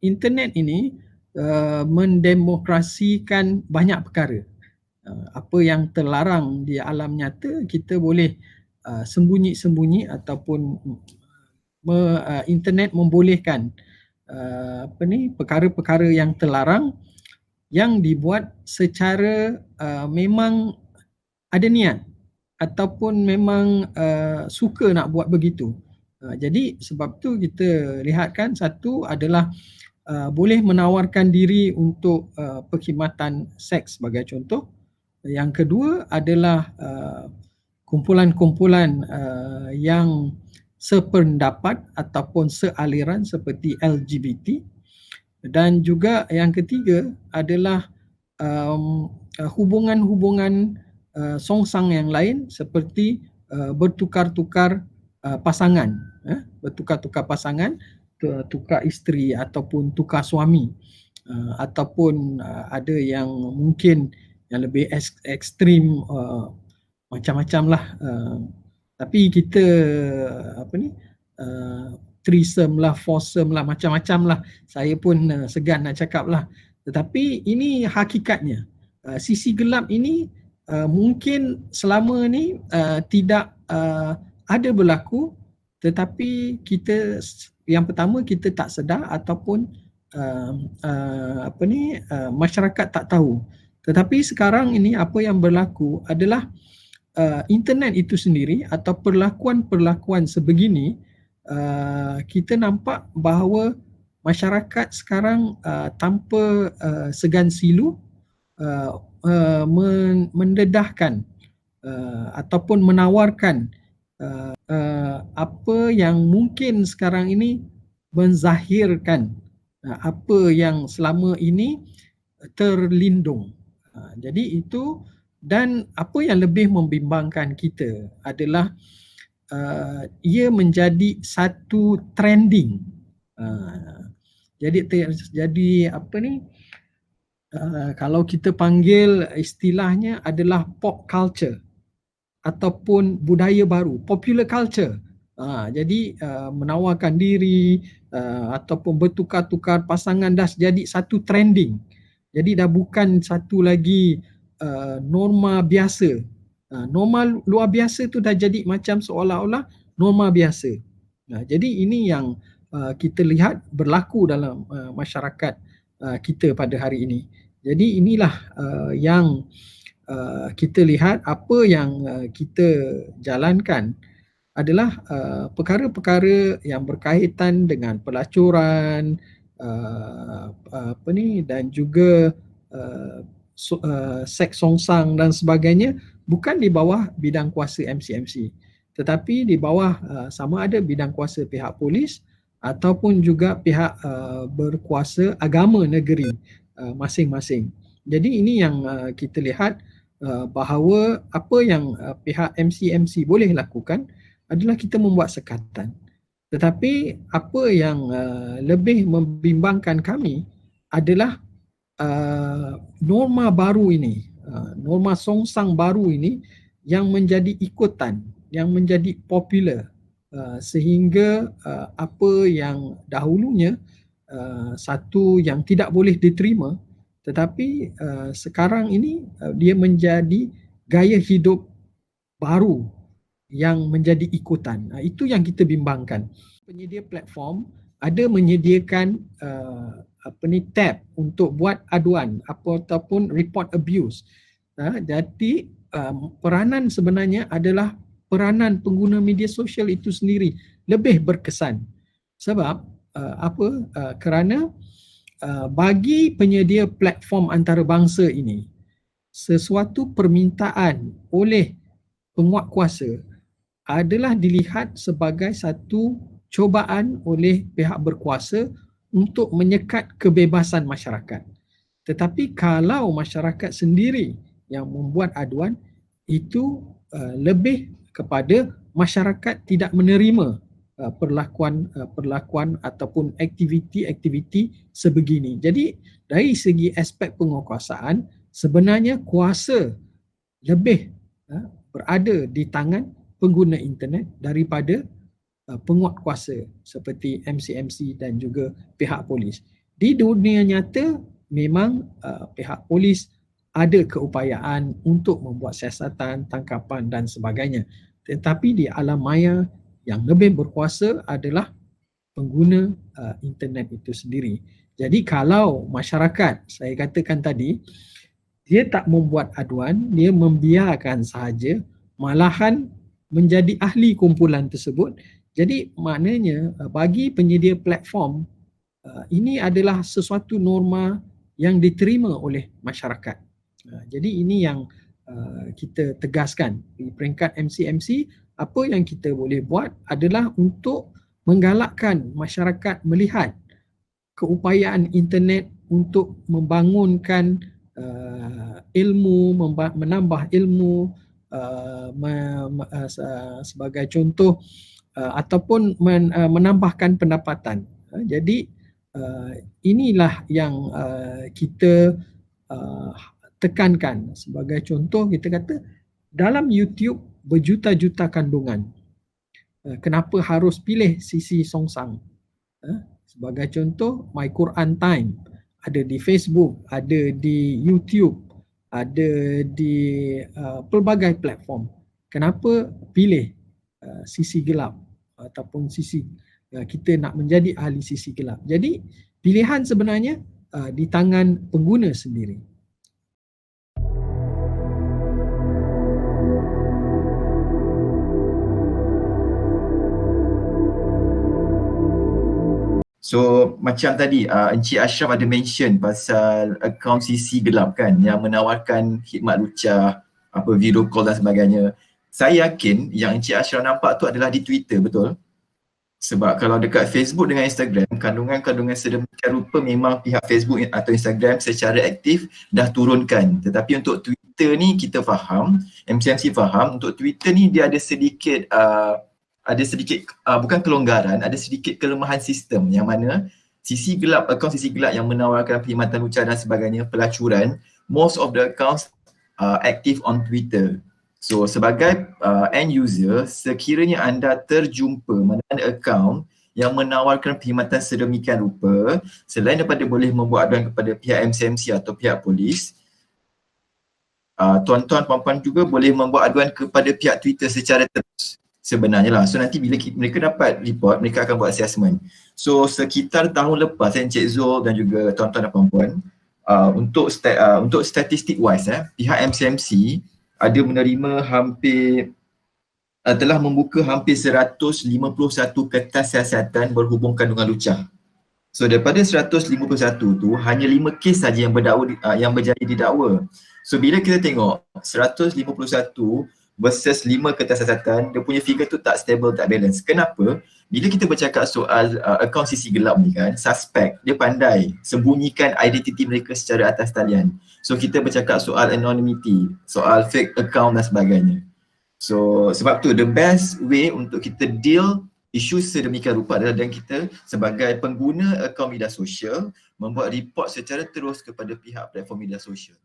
internet ini mendemokrasikan banyak perkara. Apa yang terlarang di alam nyata kita boleh sembunyi-sembunyi ataupun internet membolehkan perkara-perkara yang terlarang yang dibuat secara memang ada niat ataupun memang suka nak buat begitu. Jadi sebab tu kita lihatkan satu adalah boleh menawarkan diri untuk perkhidmatan seks sebagai contoh. Yang kedua adalah kumpulan-kumpulan yang sependapat ataupun sealiran seperti LGBT, dan juga yang ketiga adalah hubungan-hubungan songsang yang lain seperti bertukar-tukar pasangan, bertukar-tukar pasangan, tukar isteri ataupun tukar suami, ataupun ada yang mungkin yang lebih ekstrim, macam-macam lah. Tapi kita threesome lah, foursome lah, macam-macam lah. Saya pun segan nak cakap lah. Tetapi ini hakikatnya. Sisi gelap ini mungkin selama ni tidak ada berlaku, tetapi kita yang pertama kita tak sedar ataupun masyarakat tak tahu. Tetapi sekarang ini apa yang berlaku adalah internet itu sendiri atau perlakuan-perlakuan sebegini, kita nampak bahawa masyarakat sekarang tanpa segan silu mendedahkan ataupun menawarkan apa yang mungkin sekarang ini menzahirkan apa yang selama ini terlindung. Jadi itu, dan apa yang lebih membimbangkan kita adalah ia menjadi satu trending. Jadi apa ni, kalau kita panggil istilahnya adalah pop culture ataupun budaya baru, popular culture. Jadi menawarkan diri ataupun bertukar-tukar pasangan dah jadi satu trending. Jadi dah bukan satu lagi norma biasa. Norma luar biasa tu dah jadi macam seolah-olah norma biasa. Jadi ini yang kita lihat berlaku dalam masyarakat kita pada hari ini. Jadi inilah yang kita lihat apa yang kita jalankan adalah perkara-perkara yang berkaitan dengan pelacuran dan juga seks songsang dan sebagainya, bukan di bawah bidang kuasa MCMC, tetapi di bawah sama ada bidang kuasa pihak polis ataupun juga pihak berkuasa agama negeri masing-masing. Jadi ini yang kita lihat bahawa apa yang pihak MCMC boleh lakukan adalah kita membuat sekatan. Tetapi apa yang lebih membimbangkan kami adalah norma baru ini, norma songsang baru ini yang menjadi ikutan, yang menjadi popular, sehingga apa yang dahulunya satu yang tidak boleh diterima, tetapi sekarang ini dia menjadi gaya hidup baru yang menjadi ikutan. Itu yang kita bimbangkan. Penyedia platform ada menyediakan tab untuk buat aduan ataupun report abuse. Jadi peranan sebenarnya adalah peranan pengguna media sosial itu sendiri lebih berkesan. Sebab kerana bagi penyedia platform antarabangsa ini, sesuatu permintaan oleh penguatkuasa adalah dilihat sebagai satu cubaan oleh pihak berkuasa untuk menyekat kebebasan masyarakat. Tetapi kalau masyarakat sendiri yang membuat aduan, itu lebih kepada masyarakat tidak menerima perlakuan ataupun aktiviti-aktiviti sebegini. Jadi dari segi aspek penguasaan, sebenarnya kuasa lebih berada di tangan pengguna internet daripada penguatkuasa seperti MCMC dan juga pihak polis. Di dunia nyata memang pihak polis ada keupayaan untuk membuat siasatan, tangkapan dan sebagainya. Tetapi di alam maya yang lebih berkuasa adalah pengguna internet itu sendiri. Jadi kalau masyarakat, saya katakan tadi, dia tak membuat aduan, dia membiarkan sahaja, malahan menjadi ahli kumpulan tersebut. Jadi maknanya bagi penyedia platform, ini adalah sesuatu norma yang diterima oleh masyarakat. Jadi ini yang kita tegaskan di peringkat MCMC. Apa yang kita boleh buat adalah untuk menggalakkan masyarakat melihat keupayaan internet untuk membangunkan ilmu, menambah ilmu, sebagai contoh, ataupun menambahkan pendapatan. Jadi inilah yang kita tekankan. Sebagai contoh, kita kata dalam YouTube berjuta-juta kandungan. Kenapa harus pilih sisi songsang? Sebagai contoh, My Quran Time ada di Facebook, ada di YouTube, ada di pelbagai platform. Kenapa pilih sisi gelap ataupun sisi kita nak menjadi ahli sisi gelap? Jadi pilihan sebenarnya di tangan pengguna sendiri. So macam tadi Encik Ashraf ada mention pasal akaun sisi gelap kan, yang menawarkan khidmat lucah, apa video call dan sebagainya. Saya yakin yang Encik Ashraf nampak tu adalah di Twitter, betul? Sebab kalau dekat Facebook dengan Instagram, kandungan-kandungan sedemikian rupa memang pihak Facebook atau Instagram secara aktif dah turunkan. Tetapi untuk Twitter ni kita faham, MCMC faham, untuk Twitter ni dia ada sedikit bukan kelonggaran, ada sedikit kelemahan sistem yang mana sisi gelap, akaun sisi gelap yang menawarkan perkhidmatan lucah dan sebagainya, pelacuran, most of the accounts active on Twitter. So sebagai end user, sekiranya anda terjumpa mana-mana akaun yang menawarkan perkhidmatan sedemikian rupa, selain daripada boleh membuat aduan kepada pihak MCMC atau pihak polis, tuan-tuan puan-puan juga boleh membuat aduan kepada pihak Twitter secara terus sebenarnya lah. So nanti bila mereka dapat report, mereka akan buat assessment. So sekitar tahun lepas, Encik Zul dan juga tuan-tuan dan puan-puan, untuk statistik wise, pihak MCMC ada menerima telah membuka hampir 151 kertas siasatan berhubung kandungan lucah. So daripada 151 tu, hanya 5 kes saja yang berjaya didakwa. So bila kita tengok 151 versus 5 kertas siasatan, dia punya figure tu tak stable, tak balance. Kenapa? Bila kita bercakap soal akaun sisi gelap ni kan, suspek, dia pandai sembunyikan identiti mereka secara atas talian. So kita bercakap soal anonymity, soal fake account dan sebagainya. So sebab tu the best way untuk kita deal isu sedemikian rupa adalah dengan kita sebagai pengguna akaun media sosial membuat report secara terus kepada pihak platform media sosial.